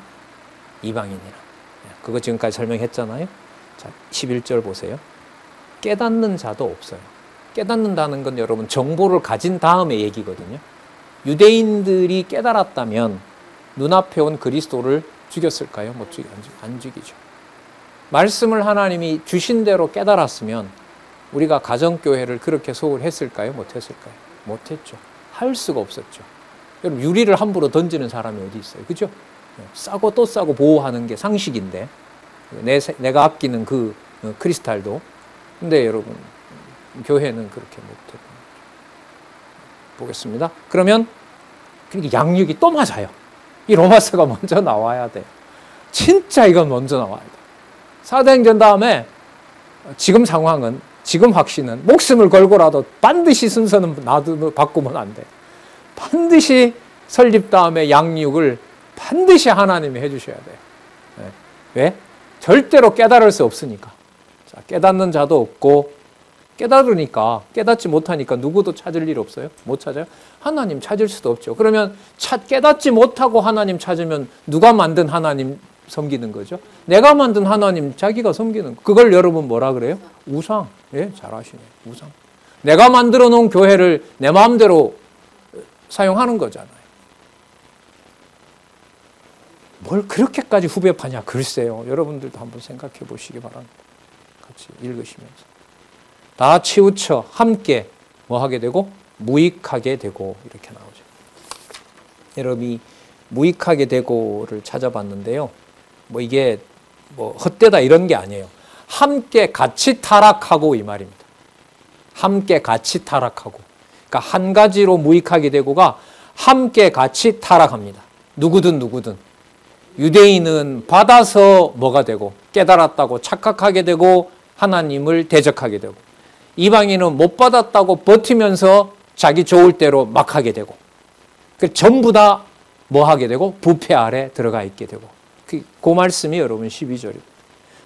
이방인이나. 그거 지금까지 설명했잖아요. 자, 11절 보세요. 깨닫는 자도 없어요. 깨닫는다는 건 여러분 정보를 가진 다음의 얘기거든요. 유대인들이 깨달았다면 눈앞에 온 그리스도를 죽였을까요? 못 죽이죠. 안 죽이죠. 말씀을 하나님이 주신 대로 깨달았으면 우리가 가정교회를 그렇게 소홀했을까요? 못했을까요? 못했죠. 할 수가 없었죠. 여러분 유리를 함부로 던지는 사람이 어디 있어요? 그죠? 싸고 또 싸고 보호하는 게 상식인데 내가 아끼는 그 크리스탈도. 근데 여러분 교회는 그렇게 못했고. 보겠습니다. 그러면 양육이 또 맞아요. 이 로마서가 먼저 나와야 돼. 진짜 이건 먼저 나와야 돼. 사도행전 다음에 지금 상황은, 지금 확신은 목숨을 걸고라도 반드시 순서는 바꾸면 안 돼. 반드시 설립 다음에 양육을 반드시 하나님이 해주셔야 돼요. 네. 왜? 절대로 깨달을 수 없으니까. 자, 깨닫는 자도 없고, 깨달으니까, 깨닫지 못하니까 누구도 찾을 일 없어요? 못 찾아요? 하나님 찾을 수도 없죠. 그러면 깨닫지 못하고 하나님 찾으면 누가 만든 하나님 섬기는 거죠? 내가 만든 하나님 자기가 섬기는 거. 그걸 여러분 뭐라 그래요? 우상. 예, 잘 아시네. 우상. 내가 만들어 놓은 교회를 내 마음대로 사용하는 거잖아요. 뭘 그렇게까지 후벼파냐? 글쎄요. 여러분들도 한번 생각해 보시기 바랍니다. 같이 읽으시면서. 다 치우쳐 함께 뭐 하게 되고? 무익하게 되고 이렇게 나오죠. 여러분이 무익하게 되고를 찾아봤는데요. 뭐 이게 뭐 헛되다 이런 게 아니에요. 함께 같이 타락하고 이 말입니다. 함께 같이 타락하고. 그러니까 한 가지로 무익하게 되고가 함께 같이 타락합니다. 누구든. 유대인은 받아서 뭐가 되고 깨달았다고 착각하게 되고 하나님을 대적하게 되고, 이방인은 못 받았다고 버티면서 자기 좋을 대로 막 하게 되고, 전부 다 뭐 하게 되고 부패 아래 들어가 있게 되고. 그 말씀이 여러분 12절입니다.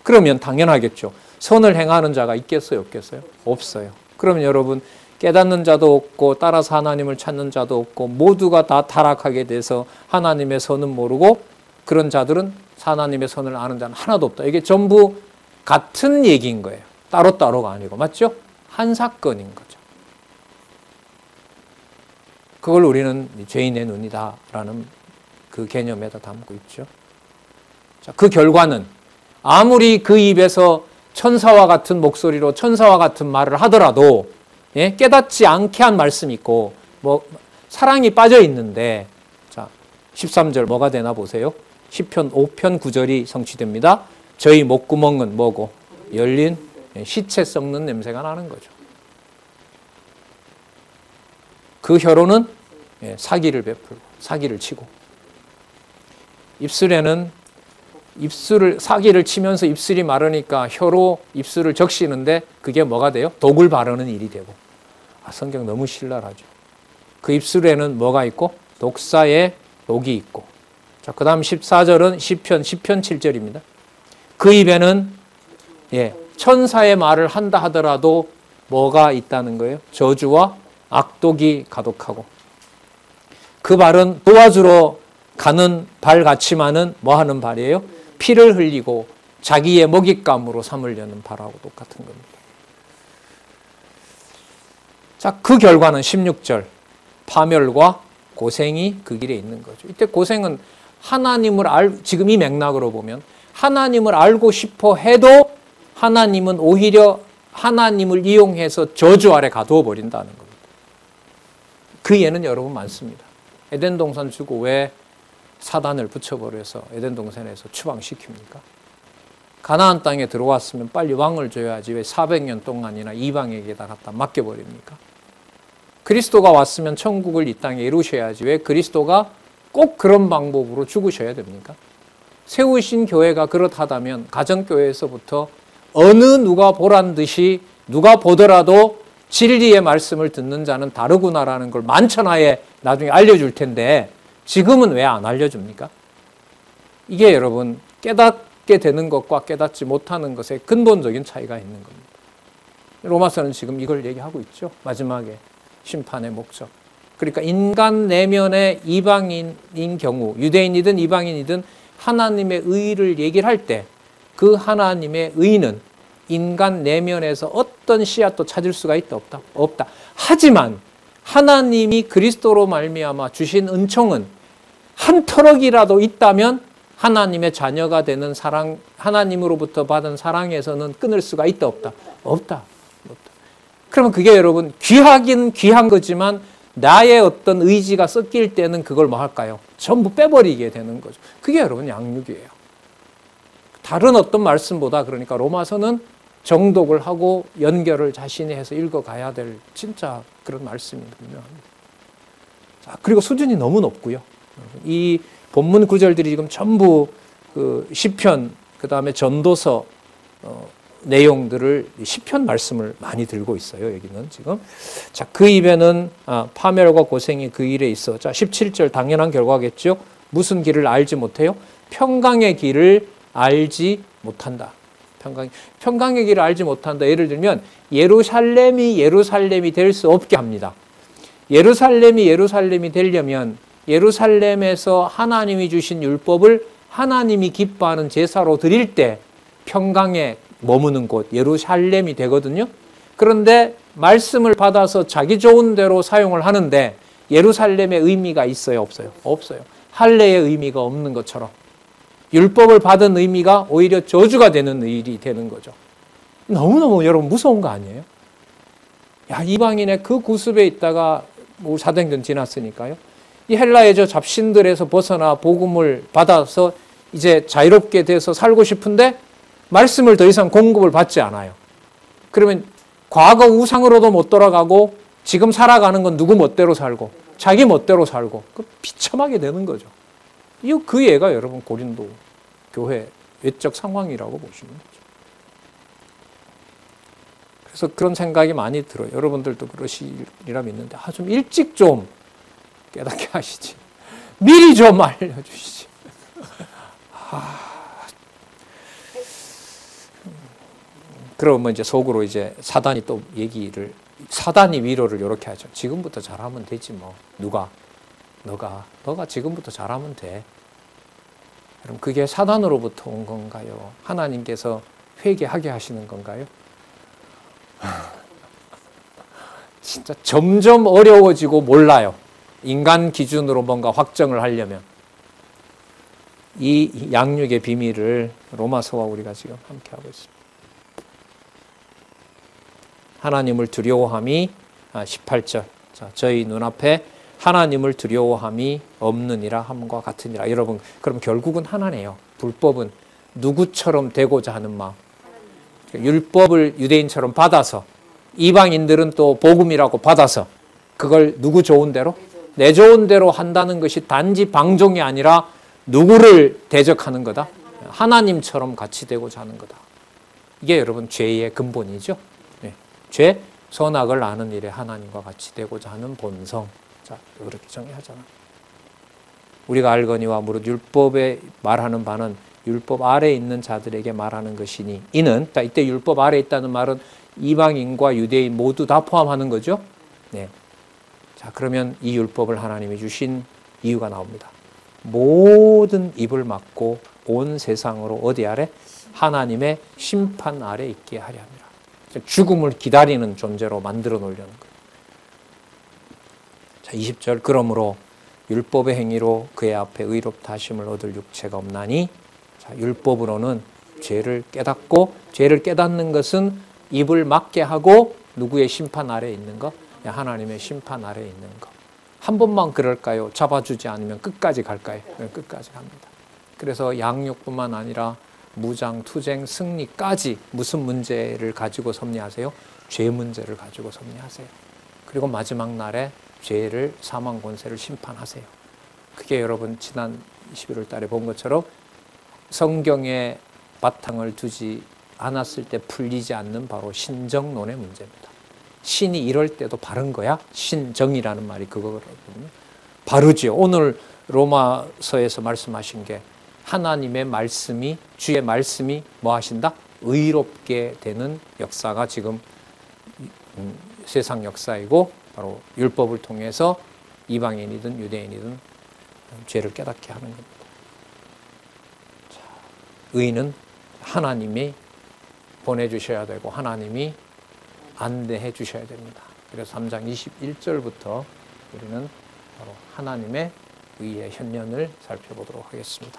그러면 당연하겠죠. 선을 행하는 자가 있겠어요, 없겠어요? 없어요. 그러면 여러분 깨닫는 자도 없고 따라서 하나님을 찾는 자도 없고 모두가 다 타락하게 돼서 하나님의 선은 모르고 그런 자들은 하나님의 선을 아는 자는 하나도 없다. 이게 전부 같은 얘기인 거예요. 따로따로가 아니고. 맞죠? 한 사건인 거죠. 그걸 우리는 죄인의 눈이다라는 그 개념에다 담고 있죠. 자, 그 결과는 아무리 그 입에서 천사와 같은 목소리로 천사와 같은 말을 하더라도 깨닫지 않게 한 말씀이 있고 뭐 사랑이 빠져 있는데, 자 13절 뭐가 되나 보세요. 시편 5편 9절이 성취됩니다. 저희 목구멍은 뭐고? 열린 시체 썩는 냄새가 나는 거죠. 그 혀로는 사기를 베풀고 사기를 치고, 입술에는 사기를 치면서 입술이 마르니까 혀로 입술을 적시는데 그게 뭐가 돼요? 독을 바르는 일이 되고. 성경 너무 신랄하죠. 그 입술에는 뭐가 있고? 독사의 독이 있고. 자, 그 다음 14절은 시편 7절입니다. 그 입에는 천사의 말을 한다 하더라도 뭐가 있다는 거예요? 저주와 악독이 가득하고, 그 발은 도와주러 가는 발 같지만은 뭐 하는 발이에요? 피를 흘리고 자기의 먹잇감으로 삼으려는 발하고 똑같은 겁니다. 자, 그 결과는 16절 파멸과 고생이 그 길에 있는 거죠. 이때 고생은 지금 이 맥락으로 보면 하나님을 알고 싶어 해도 하나님은 오히려 하나님을 이용해서 저주 아래 가두어 버린다는 겁니다. 그 예는 여러분 많습니다. 에덴 동산 주고 왜 사단을 붙여버려서 에덴 동산에서 추방시킵니까? 가나안 땅에 들어왔으면 빨리 왕을 줘야지 왜 400년 동안이나 이방에게다 갖다 맡겨버립니까? 그리스도가 왔으면 천국을 이 땅에 이루셔야지 왜 그리스도가 꼭 그런 방법으로 죽으셔야 됩니까? 세우신 교회가 그렇다면 가정교회에서부터 어느 누가 보란 듯이 누가 보더라도 진리의 말씀을 듣는 자는 다르구나라는 걸 만천하에 나중에 알려줄 텐데 지금은 왜 안 알려줍니까? 이게 여러분 깨닫게 되는 것과 깨닫지 못하는 것에 근본적인 차이가 있는 겁니다. 로마서는 지금 이걸 얘기하고 있죠. 마지막에 심판의 목적. 그러니까 인간 내면의 이방인인 경우, 유대인이든 이방인이든 하나님의 의를 얘기를 할 때 그 하나님의 의는 인간 내면에서 어떤 씨앗도 찾을 수가 있다 없다? 없다. 하지만 하나님이 그리스도로 말미암아 주신 은총은 한 터럭이라도 있다면 하나님의 자녀가 되는 사랑, 하나님으로부터 받은 사랑에서는 끊을 수가 있다 없다? 없다. 그러면 그게 여러분 귀하긴 귀한 거지만 나의 어떤 의지가 섞일 때는 그걸 뭐 할까요? 전부 빼버리게 되는 거죠. 그게 여러분 양육이에요. 다른 어떤 말씀보다 그러니까 로마서는 정독을 하고 연결을 자신이 해서 읽어가야 될 진짜 그런 말씀이 분명합니다. 자, 그리고 수준이 너무 높고요. 이 본문 구절들이 지금 전부 그 시편, 그 다음에 전도서 내용들을 시편 말씀을 많이 들고 있어요. 여기는 지금. 자, 그 입에는 파멸과 고생이 그 일에 있어. 자, 17절 당연한 결과겠죠. 무슨 길을 알지 못해요? 평강의 길을 알지 못한다. 평강의 길을 알지 못한다. 예를 들면 예루살렘이 될 수 없게 합니다. 예루살렘이 되려면 예루살렘에서 하나님이 주신 율법을 하나님이 기뻐하는 제사로 드릴 때 평강에 머무는 곳 예루살렘이 되거든요. 그런데 말씀을 받아서 자기 좋은 대로 사용을 하는데 예루살렘의 의미가 있어요, 없어요? 없어요. 할례의 의미가 없는 것처럼 율법을 받은 의미가 오히려 저주가 되는 일이 되는 거죠. 너무너무 여러분 무서운 거 아니에요? 야, 이방인의 그 구습에 있다가 뭐 사도행전 지났으니까요. 이 헬라의 저 잡신들에서 벗어나 복음을 받아서 이제 자유롭게 돼서 살고 싶은데 말씀을 더 이상 공급을 받지 않아요. 그러면 과거 우상으로도 못 돌아가고 지금 살아가는 건 누구 멋대로 살고 자기 멋대로 살고 그 비참하게 되는 거죠. 그 예가 여러분 고린도 교회 외적 상황이라고 보시면 되죠. 그래서 그런 생각이 많이 들어요. 여러분들도 그러시리라 믿는데 좀 일찍 좀 깨닫게 하시지. 미리 좀 알려주시지. 그러면 이제 속으로 이제 사단이 또 사단이 위로를 이렇게 하죠. 지금부터 잘하면 되지 뭐. 누가? 너가 지금부터 잘하면 돼. 그럼 그게 사단으로부터 온 건가요? 하나님께서 회개하게 하시는 건가요? 진짜 점점 어려워지고 몰라요. 인간 기준으로 뭔가 확정을 하려면. 이 양육의 비밀을 로마서와 우리가 지금 함께하고 있습니다. 하나님을 두려워함이 18절. 자, 저희 눈앞에 하나님을 두려워함이 없느니라 함과 같으니라. 여러분, 그럼 결국은 하나네요. 불법은 누구처럼 되고자 하는 마음. 율법을 유대인처럼 받아서 이방인들은 또 복음이라고 받아서 그걸 누구 좋은 대로? 내 좋은 대로 한다는 것이 단지 방종이 아니라 누구를 대적하는 거다? 하나님처럼 같이 되고자 하는 거다. 이게 여러분 죄의 근본이죠. 네. 죄, 선악을 아는 일에 하나님과 같이 되고자 하는 본성. 자, 그렇게 정의하잖아. 우리가 알거니와 무릇 율법에 말하는 바는 율법 아래에 있는 자들에게 말하는 것이니 이는, 자, 이때 율법 아래에 있다는 말은 이방인과 유대인 모두 다 포함하는 거죠. 네. 자, 그러면 이 율법을 하나님이 주신 이유가 나옵니다. 모든 입을 막고 온 세상으로 어디 아래? 하나님의 심판 아래 있게 하려 합니다. 죽음을 기다리는 존재로 만들어 놓으려는 거예요. 자, 20절. 그러므로 율법의 행위로 그의 앞에 의롭다 하심을 얻을 육체가 없나니, 자, 율법으로는 죄를 깨닫고, 죄를 깨닫는 것은 입을 막게 하고 누구의 심판 아래에 있는 것? 하나님의 심판 아래에 있는 것. 한 번만 그럴까요? 잡아주지 않으면 끝까지 갈까요? 네, 끝까지 갑니다. 그래서 양육뿐만 아니라 무장, 투쟁, 승리까지 무슨 문제를 가지고 섭리하세요? 죄 문제를 가지고 섭리하세요. 그리고 마지막 날에 죄를, 사망 권세를 심판하세요. 그게 여러분 지난 11월 달에 본 것처럼 성경에 바탕을 두지 않았을 때 풀리지 않는 바로 신정론의 문제입니다. 신이 이럴 때도 바른 거야? 신정이라는 말이 그거거든요. 바르죠. 오늘 로마서에서 말씀하신 게 하나님의 말씀이, 주의 말씀이 뭐 하신다? 의롭게 되는 역사가 지금 세상 역사이고, 바로 율법을 통해서 이방인이든 유대인이든 죄를 깨닫게 하는 겁니다. 자, 의인은 하나님이 보내주셔야 되고 하나님이 안내해 주셔야 됩니다. 그래서 3장 21절부터 우리는 바로 하나님의 의의 현년을 살펴보도록 하겠습니다.